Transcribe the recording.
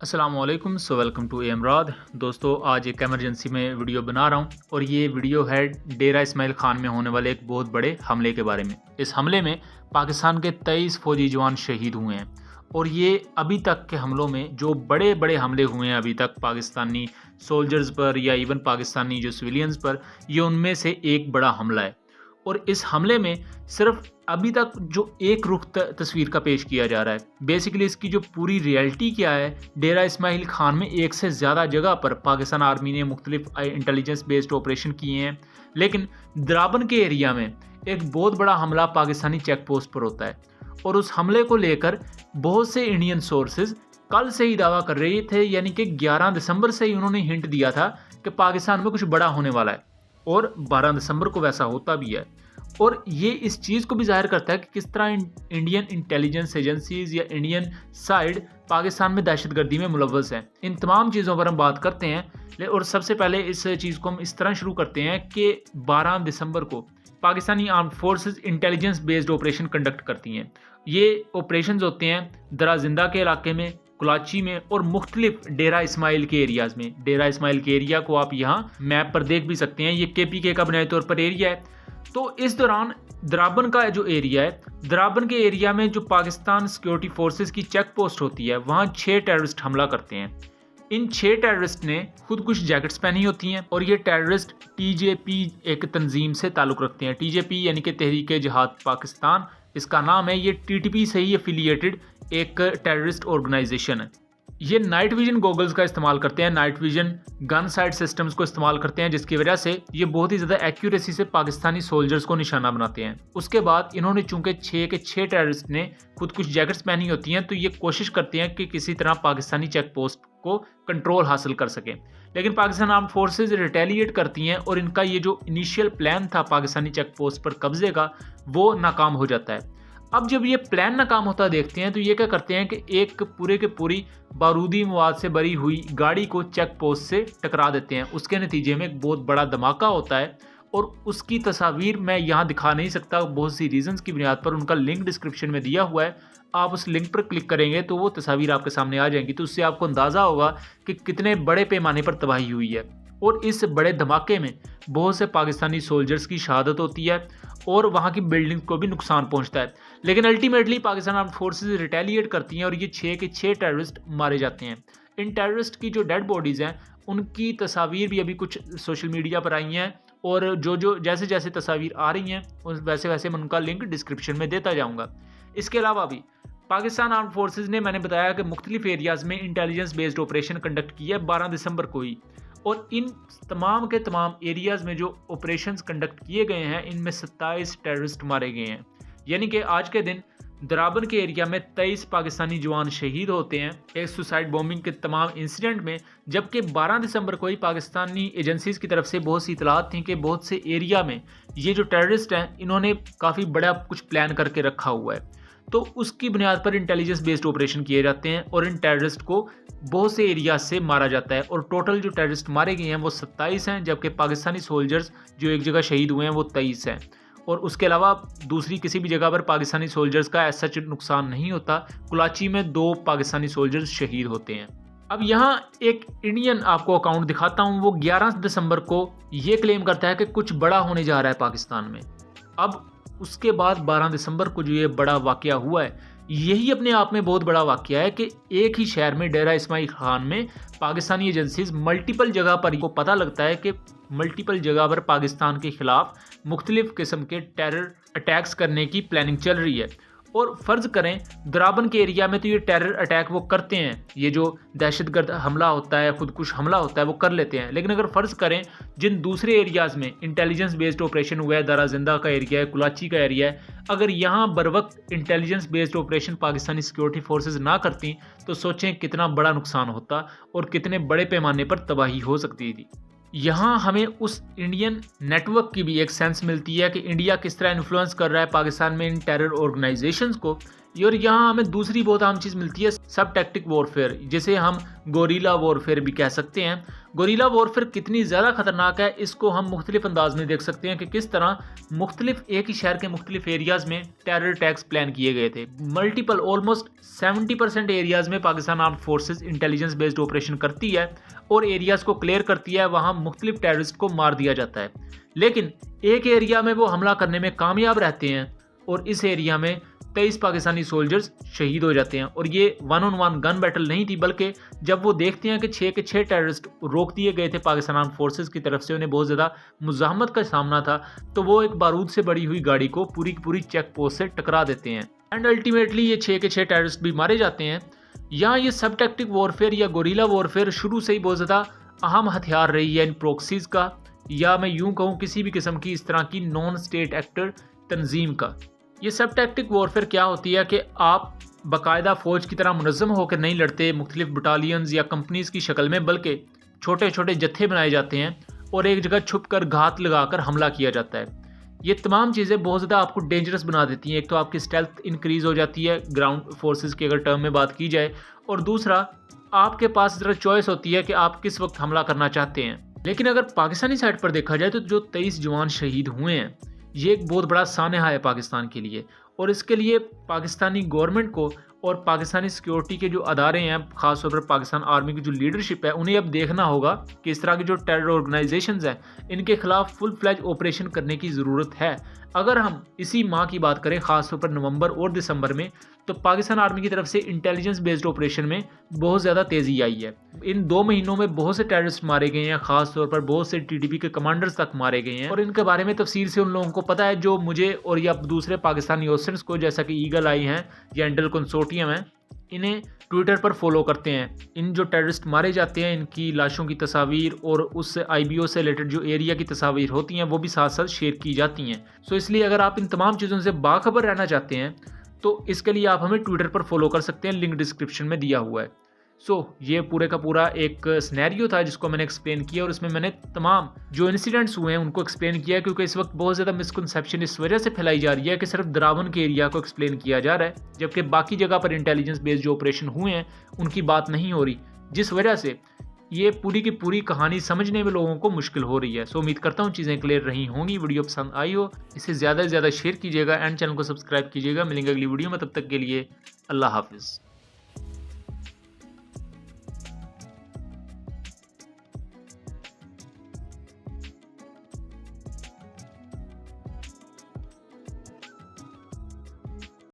अस्सलामुअलैकुम welcome to एमराद। दोस्तों, आज एक एमरजेंसी में वीडियो बना रहा हूँ और ये वीडियो है डेरा इस्माइल खान में होने वाले एक बहुत बड़े हमले के बारे में। इस हमले में पाकिस्तान के 23 फौजी जवान शहीद हुए हैं और ये अभी तक के हमलों में जो बड़े बड़े हमले हुए हैं अभी तक पाकिस्तानी सोल्जर्स पर या इवन पाकिस्तानी जो सिविलियंस पर, ये उनमें से एक बड़ा हमला है। और इस हमले में सिर्फ अभी तक जो एक रुख तस्वीर का पेश किया जा रहा है, बेसिकली इसकी जो पूरी रियलिटी क्या है, डेरा इस्माइल खान में एक से ज़्यादा जगह पर पाकिस्तान आर्मी ने मुख्तलिफ इंटेलिजेंस बेस्ड ऑपरेशन किए हैं। लेकिन द्राबन के एरिया में एक बहुत बड़ा हमला पाकिस्तानी चेक पोस्ट पर होता है और उस हमले को लेकर बहुत से इंडियन सोर्सेज कल से ही दावा कर रहे थे, यानी कि 11 दिसंबर से ही उन्होंने हिंट दिया था कि पाकिस्तान में कुछ बड़ा होने वाला है और 12 दिसंबर को वैसा होता भी है। और ये इस चीज़ को भी जाहिर करता है कि किस तरह इंडियन इंटेलिजेंस एजेंसीज या इंडियन साइड पाकिस्तान में दहशतगर्दी में मुलव्वस है। इन तमाम चीज़ों पर हम बात करते हैं और सबसे पहले इस चीज़ को हम इस तरह शुरू करते हैं कि 12 दिसंबर को Pakistani armed forces intelligence based operation conduct करती हैं। ये ऑपरेशंस होते हैं दराजिंदा के इलाके में, कुलाची में और मुख्तलिफ डेरा इस्माइल के एरियाज़ में। डेरा इस्माइल के एरिया को आप यहाँ मैप पर देख भी सकते हैं, ये KPK का बुनियादी तौर पर एरिया है। तो इस दौरान द्राबन का जो एरिया है, द्राबन के एरिया में जो पाकिस्तान सिक्योरिटी फोर्सेस की चेक पोस्ट होती है, वहाँ 6 टेररिस्ट हमला करते हैं। इन 6 टेररिस्ट ने खुद कुछ जैकेट्स पहनी होती हैं और ये टेररिस्ट TJP एक तंजीम से ताल्लुक़ रखते हैं। TJP यानी कि तहरीक जिहाद पाकिस्तान इसका नाम है। ये TTP से ही एफिलिएटेड एक टेररिस्ट ऑर्गेनाइजेशन है। ये नाइट विजन गॉगल्स का इस्तेमाल करते हैं, night vision gun side systems को इस्तेमाल करते हैं, जिसकी वजह से ये बहुत ही ज़्यादा एक्यूरेसी से पाकिस्तानी सोल्जर्स को निशाना बनाते हैं। उसके बाद इन्होंने चूंकि 6 के 6 टेररिस्ट ने खुद कुछ जैकेट्स पहनी होती हैं, तो ये कोशिश करते हैं कि किसी तरह पाकिस्तानी चेक पोस्ट को कंट्रोल हासिल कर सकें। लेकिन पाकिस्तान आर्म्ड फोर्सेज रिटेलिएट करती हैं और इनका ये जो इनिशियल प्लान था पाकिस्तानी चेक पोस्ट पर कब्जे का, वो नाकाम हो जाता है। अब जब ये प्लान नाकाम होता देखते हैं तो ये क्या करते हैं कि एक पूरे के पूरी बारूदी मवाद से भरी हुई गाड़ी को चेक पोस्ट से टकरा देते हैं। उसके नतीजे में एक बहुत बड़ा धमाका होता है और उसकी तस्वीर मैं यहाँ दिखा नहीं सकता, बहुत सी रीजंस की बुनियाद पर। उनका लिंक डिस्क्रिप्शन में दिया हुआ है, आप उस लिंक पर क्लिक करेंगे तो वो तस्वीर आपके सामने आ जाएंगी। तो उससे आपको अंदाज़ा होगा कि कितने बड़े पैमाने पर तबाही हुई है। और इस बड़े धमाके में बहुत से पाकिस्तानी सोल्जर्स की शहादत होती है और वहाँ की बिल्डिंग को भी नुकसान पहुँचता है। लेकिन ultimately Pakistan armed forces retaliate करती हैं और ये 6 के 6 टेररिस्ट मारे जाते हैं। इन टेररिस्ट की जो डेड बॉडीज़ हैं उनकी तस्वीर भी अभी कुछ सोशल मीडिया पर आई हैं और जो जैसे जैसे तस्वीर आ रही हैं वैसे वैसे मैं उनका लिंक डिस्क्रिप्शन में देता जाऊँगा। इसके अलावा भी पाकिस्तान आर्म्ड फोर्सेज ने, मैंने बताया कि मुख्तलिफ एरियाज़ में इंटेलिजेंस बेस्ड ऑपरेशन कंडक्ट किया है 12 दिसंबर को ही। और इन तमाम के तमाम एरियाज़ में जो ऑपरेशंस कंडक्ट किए गए हैं, इनमें 27 टेररिस्ट मारे गए हैं। यानी कि आज के दिन द्राबन के एरिया में 23 पाकिस्तानी जवान शहीद होते हैं एक सुसाइड बॉम्बिंग के तमाम इंसिडेंट में। जबकि 12 दिसंबर को ही पाकिस्तानी एजेंसीज़ की तरफ से बहुत सी इतलात थी कि बहुत से एरिया में ये जो टेररिस्ट हैं इन्होंने काफ़ी बड़ा कुछ प्लान करके रखा हुआ है। तो उसकी बुनियाद पर इंटेलिजेंस बेस्ड ऑपरेशन किए जाते हैं और इन टेररिस्ट को बहुत से एरिया से मारा जाता है। और टोटल जो टेररिस्ट मारे गए हैं वो 27 हैं, जबकि पाकिस्तानी सोल्जर्स जो एक जगह शहीद हुए हैं वो 23 हैं। और उसके अलावा दूसरी किसी भी जगह पर पाकिस्तानी सोल्जर्स का ऐसा नुकसान नहीं होता। कुलाची में 2 पाकिस्तानी सोल्जर्स शहीद होते हैं। अब यहाँ एक इंडियन आपको अकाउंट दिखाता हूँ, वो 11 दिसंबर को ये क्लेम करता है कि कुछ बड़ा होने जा रहा है पाकिस्तान में। अब उसके बाद 12 दिसंबर को जो ये बड़ा वाकया हुआ है, यही अपने आप में बहुत बड़ा वाकया है कि एक ही शहर में डेरा इस्माइल खान में पाकिस्तानी एजेंसीज मल्टीपल जगह पर को पता लगता है कि मल्टीपल जगह पर पाकिस्तान के खिलाफ मुख्तलिफ किस्म के टेरर अटैक्स करने की प्लानिंग चल रही है। और फ़र्ज़ करें द्राबन के एरिया में तो ये टेरर अटैक वो करते हैं, ये जो दहशतगर्द हमला होता है, खुदकुश हमला होता है, वो कर लेते हैं। लेकिन अगर फ़र्ज़ करें जिन दूसरे एरियाज़ में इंटेलिजेंस बेस्ड ऑपरेशन हुआ है, दराजिंदा का एरिया है, कुलाची का एरिया है, अगर यहाँ बर वक्त intelligence based operation Pakistani security forces ना करती तो सोचें कितना बड़ा नुकसान होता और कितने बड़े पैमाने पर तबाही हो सकती थी। यहाँ हमें उस इंडियन नेटवर्क की भी एक सेंस मिलती है कि इंडिया किस तरह इन्फ्लुएंस कर रहा है पाकिस्तान में इन टेरर ऑर्गेनाइजेशंस को। और यहाँ हमें दूसरी बहुत आम चीज़ मिलती है सब टैक्टिक वॉरफेयर, जिसे हम गोरीला वॉरफेयर भी कह सकते हैं। गोरीला वॉरफेयर कितनी ज़्यादा खतरनाक है इसको हम मुख्तलिफ अंदाज में देख सकते हैं कि किस तरह मुख्तलिफ एक ही शहर के मुख्तलिफ एरियाज़ में टेरर अटैक्स प्लान किए गए थे। मल्टीपल ऑलमोस्ट 70% एरियाज़ में Pakistan armed forces intelligence based operation करती है और एरियाज़ को क्लियर करती है, वहाँ मुख्तलिफ टेररिस्ट को मार दिया जाता है। लेकिन एक एरिया में वो हमला करने में कामयाब रहते हैं और इस एरिया में 23 पाकिस्तानी सोल्जर्स शहीद हो जाते हैं। और ये 1-on-1 गन बैटल नहीं थी, बल्कि जब वो देखते हैं कि 6 के 6 टेररिस्ट रोक दिए गए थे पाकिस्तान आर्म्ड फोर्सेस की तरफ से, उन्हें बहुत ज़्यादा मुज़ाहमत का सामना था, तो वो एक बारूद से बड़ी हुई गाड़ी को पूरी की पूरी चेक पोस्ट से टकरा देते हैं एंड अल्टीमेटली ये 6 के 6 टेररिस्ट भी मारे जाते हैं। यहाँ ये सब टैक्टिक वॉरफेयर या गोरीला वॉरफेयर शुरू से ही बहुत ज़्यादा अहम हथियार रही है इन प्रॉक्सीज़ का, या मैं यूँ कहूँ किसी भी किस्म की इस तरह की नॉन स्टेट एक्टर तंजीम का। ये सब टैक्टिक वॉरफेयर क्या होती है कि आप बाकायदा फ़ौज की तरह मुनज़्ज़म होकर नहीं लड़ते मुख्तलिफ बटालियंस या कंपनीज़ की शक्ल में, बल्कि छोटे छोटे जत्थे बनाए जाते हैं और एक जगह छुप कर घात लगाकर हमला किया जाता है। ये तमाम चीज़ें बहुत ज़्यादा आपको डेंजरस बना देती हैं। एक तो आपकी स्टेल्थ इंक्रीज़ हो जाती है ग्राउंड फोर्सेस की अगर टर्म में बात की जाए, और दूसरा आपके पास ज़रा चॉइस होती है कि आप किस वक्त हमला करना चाहते हैं। लेकिन अगर पाकिस्तानी साइड पर देखा जाए तो जो 23 जवान शहीद हुए हैं ये एक बहुत बड़ा सानहा है पाकिस्तान के लिए, और इसके लिए पाकिस्तानी गवर्नमेंट को और पाकिस्तानी सिक्योरिटी के जो अदारे हैं, ख़ासतौर पर पाकिस्तान आर्मी की जो लीडरशिप है, उन्हें अब देखना होगा कि इस तरह की जो टेरर ऑर्गेनाइजेशंस हैं इनके खिलाफ फुल फ्लैज ऑपरेशन करने की ज़रूरत है। अगर हम इसी माह की बात करें, ख़ासतौर पर नवंबर और दिसंबर में, तो पाकिस्तान आर्मी की तरफ से इंटेलिजेंस बेस्ड ऑपरेशन में बहुत ज़्यादा तेज़ी आई है। इन 2 महीनों में बहुत से टेररिस्ट मारे गए हैं, ख़ासतौर पर बहुत से टीटीपी के कमांडर्स तक मारे गए हैं, और इनके बारे में तफसील से उन लोगों को पता है जो मुझे और या दूसरे पाकिस्तानी ऑफिसर्स को, जैसा कि ईगल आई हैं या एंडल कंसोर्टियम है, इन्हें ट्विटर पर फॉलो करते हैं। इन जो टेररिस्ट मारे जाते हैं इनकी लाशों की तस्वीर और उस IBO से रिलेटेड जो एरिया की तस्वीर होती हैं वो भी साथ साथ शेयर की जाती हैं। सो इसलिए अगर आप इन तमाम चीज़ों से बाखबर रहना चाहते हैं तो इसके लिए आप हमें ट्विटर पर फॉलो कर सकते हैं, लिंक डिस्क्रिप्शन में दिया हुआ है। ये पूरे का पूरा एक सिनेरियो था जिसको मैंने एक्सप्लेन किया, और इसमें मैंने तमाम जो इंसिडेंट्स हुए हैं उनको एक्सप्लेन किया, क्योंकि इस वक्त बहुत ज़्यादा मिसकंसेप्शन इस वजह से फैलाई जा रही है कि सिर्फ द्रावन के एरिया को एक्सप्लेन किया जा रहा है, जबकि बाकी जगह पर इंटेलिजेंस बेस्ड जो ऑपरेशन हुए हैं उनकी बात नहीं हो रही, जिस वजह से ये पूरी की पूरी कहानी समझने में लोगों को मुश्किल हो रही है। उम्मीद करता हूँ चीज़ें क्लियर रही होंगी, वीडियो पसंद आई हो, इसे ज़्यादा से ज़्यादा शेयर कीजिएगा एंड चैनल को सब्सक्राइब कीजिएगा। मिलेंगे अगली वीडियो में, तब तक के लिए अल्लाह हाफिज़।